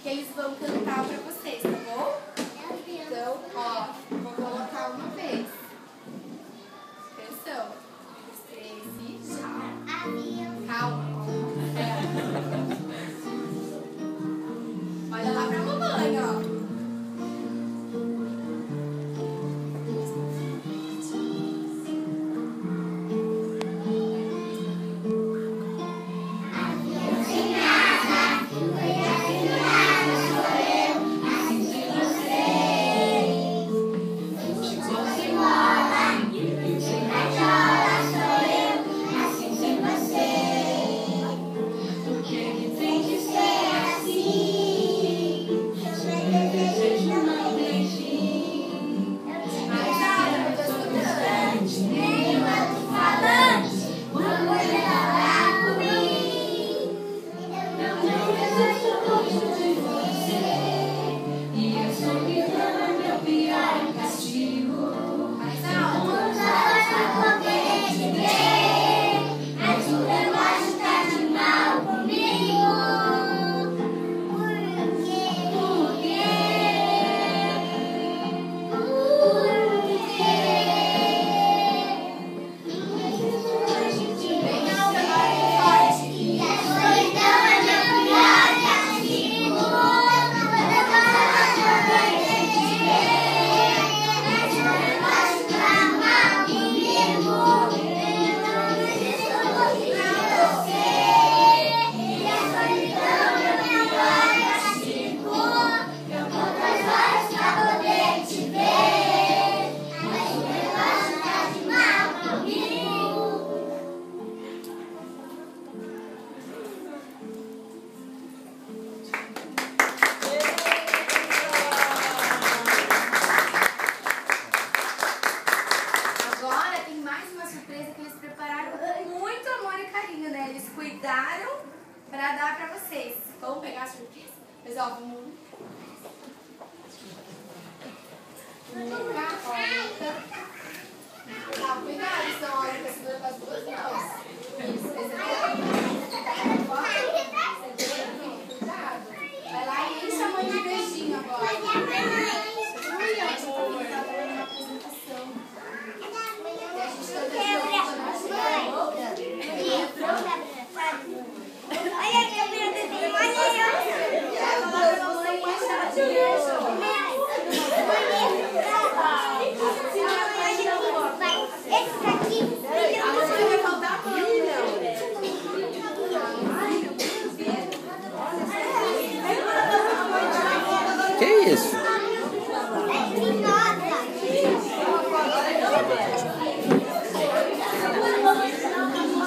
que eles vão cantar pra vocês, tá bom? Então, ó, vou colocar uma vez. Atenção. 3 e tchau. Calma. Olha lá pra mamãe, ó. Eles cuidaram pra dar pra vocês. Vamos pegar a surpresa? Mas ó, vamos... Tá, cuidado, senão olha pra segura com as duas mãos. Isso, cuidado. Vai lá e enche a mãe de beijinho agora. Ui, a gente tá fazendo uma apresentação. E a gente tá Que isso?